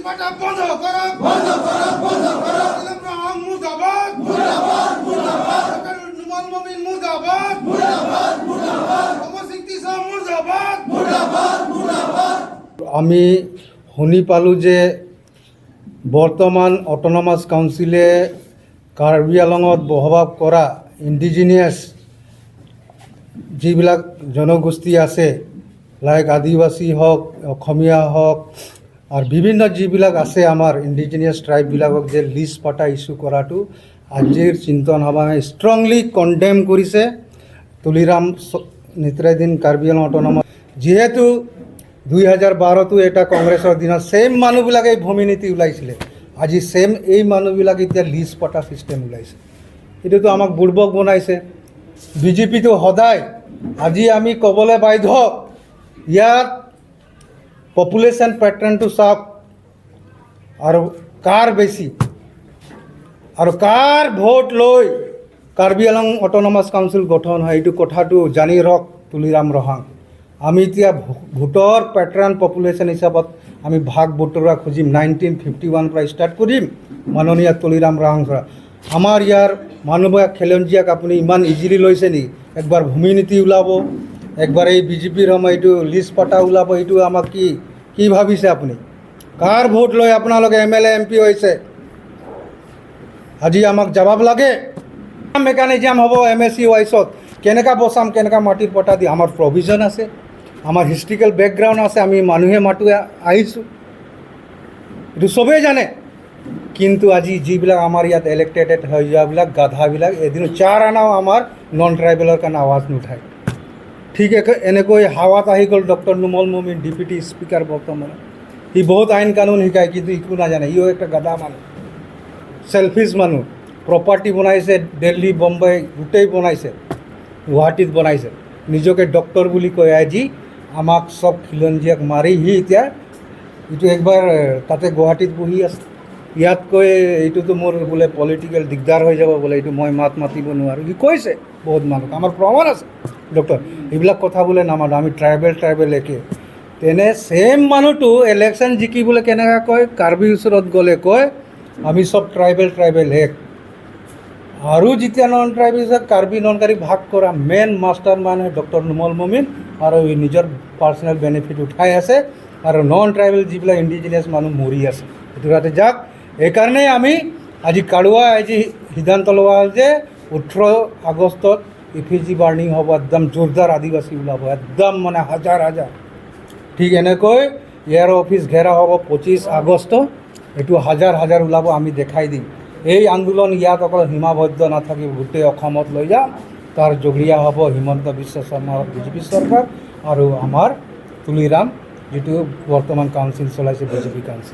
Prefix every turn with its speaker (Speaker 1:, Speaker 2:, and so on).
Speaker 1: List বাটা বন্ধ করো, বন্ধ করো, বন্ধ করো। মুর্দাবাদ, মুর্দাবাদ, মুর্দাবাদ। নুমান মুমিন মুর্দাবাদ, মুর্দাবাদ, মুর্দাবাদ। অমরসিংটি সাহ মুর্দাবাদ, মুর্দাবাদ, মুর্দাবাদ।
Speaker 2: আমি শুনি পালোঁ যে বৰ্তমান অট'নমাছ কাউন্সিলে কাৰ্বি আংলঙত বসবাস কৰা ইণ্ডিজিনিয়াছ যিবিলাক জনগোষ্ঠী আছে, লাইক আদিবাসী হওক, অসমীয়া হওক, আৰু বিভিন্ন যিবিলাক আছে আমাৰ ইণ্ডিজিনিয়াছ ট্ৰাইববিলাকক যে লিষ্ট পাতা ইছ্যু কৰাটো আজিৰ চিন্তন সভাই ষ্ট্ৰংলি কণ্ডেম কৰিছে। তুলিৰাম নেতৃত্বাধীন কাৰ্বি আংলং অট'নমাছ, যিহেতু 2012তো এটা কংগ্ৰেছৰ দিনত ছেইম মানুহবিলাকে ভূমি নীতি ওলাইছিলে, আজি ছেইম এই মানুহবিলাকে এতিয়া লিষ্ট পটা ছিষ্টেম ওলাইছে। এইটোতো আমাক বুৰ্বক বনাইছে। বিজেপিটো সদায়, আজি আমি ক'বলৈ বাধ্য, ইয়াত পপুলেশ্যন পেটাৰ্ণটো চাওক আৰু কাৰ বেছি আৰু কাৰ ভোট লৈ কাৰ্বি আংলং অট'নমাছ কাউন্সিল গঠন হয়, এইটো কথাটো জানি ৰওক তুলিৰাম ৰহাং। আমি এতিয়া ভোটৰ পেটাৰ্ণ পপুলেশ্যন হিচাপত আমি ভাগ বতৰা খুজিম। 1951 পৰা ষ্টাৰ্ট কৰিম মাননীয় তুলিৰাম ৰহাং পৰা। আমাৰ ইয়াৰ মানুহবিলাক খেলঞ্জীয়াক আপুনি ইমান ইজিলি লৈছে নেকি? একবাৰ ভূমি নীতি ওলাব, একবাৰ এই বিজেপিৰ সময় এইটো লিষ্ট পটা ওলাব, এইটো আমাক কি ভাবিছে আপুনি? কাৰ ভোট লৈ আপোনালোকে MLA MP হৈছে? আজি আমাক জবাব লাগে। মেকানিজম হ'ব MSC ৱাইছত, কেনেকৈ বচাম, কেনেকৈ মাটিৰ পটা দি? আমাৰ প্ৰভিজন আছে, আমাৰ হিষ্ট্ৰিকেল বেকগ্ৰাউণ্ড আছে, আমি মানুহে মাতো আহিছোঁ, এইটো চবেই জানে। কিন্তু আজি যিবিলাক আমাৰ ইয়াত ইলেক্টেড হৈ যোৱাবিলাক গাধাবিলাক এদিন 4 আনাও আমাৰ নন ট্ৰাইবেলৰ কাৰণে আৱাজ নুঠায়। ঠিক এনেকৈ হাৱাত আহি গ'ল ডক্টৰ নুমল মুমিন, ডিপুটি স্পীকাৰ বৰ্তমান। সি বহুত আইন কানুন শিকায়, কিন্তু একো নাজানে। ইও একটা গাধা মানুহ, চেলফিছ মানুহ। প্ৰপাৰ্টি বনাইছে দিল্লী, বম্বে, গোটেই বনাইছে, গুৱাহাটীত বনাইছে। নিজকে ডক্টৰ বুলি কয়। আজি আমাক চব খিলঞ্জীয়াক মাৰি সি এতিয়া এইটো একবাৰ তাতে গুৱাহাটীত বহি আছে। ইয়াতকৈ এইটোতো মোৰ বোলে পলিটিকেল দিগদাৰ হৈ যাব বোলে, এইটো মই মাত মাতিব নোৱাৰোঁ, সি কৈছে বহুত মানুহক। আমাৰ প্ৰমাণ আছে ডক্টৰ। এইবিলাক কথা বোলে নামানো, আমি ট্ৰাইবেল একে। তেনে ছেইম মানুহটো ইলেকশ্যন জিকিবলৈ কেনেকৈ কয়, কাৰ্বি ওচৰত গ'লে কয় আমি চব ট্ৰাইবেল এক। আৰু যেতিয়া non tribal Karbi non Karbi ভাগ কৰা মেইন মাষ্টাৰ মানুহ ডক্টৰ নুমল মুমিন, আৰু নিজৰ পাৰ্চনেল বেনিফিট উঠাই আছে, আৰু নন ট্ৰাইবেল যিবিলাক ইণ্ডিজিনিয়াছ মানুহ মৰি আছে। এইটো তাতে যাক। এইকাৰণেই আমি আজি কাৰুৱা আজি সিদ্ধান্ত লোৱা হ'ল যে 18 আগষ্টত ইফিজি বাৰ্ণিং হ'ব, একদম জোৰদাৰ আদিবাসী ওলাব, একদম মানে হাজাৰ। ঠিক এনেকৈ ইয়াৰ অফিচ ঘেৰা হ'ব 25 আগষ্ট, এইটো হাজাৰ ওলাব, আমি দেখাই দিম। এই আন্দোলন ইয়াত অকল সীমাবদ্ধ নাথাকিব, গোটেই অসমত লৈ যাম। তাৰ জগৰীয়া হ'ব হিমন্ত বিশ্ব শৰ্মাৰ বিজেপি চৰকাৰ আৰু আমাৰ তুলিৰাম, যিটো বৰ্তমান কাউন্সিল চলাইছে বিজেপি কাউন্সিল।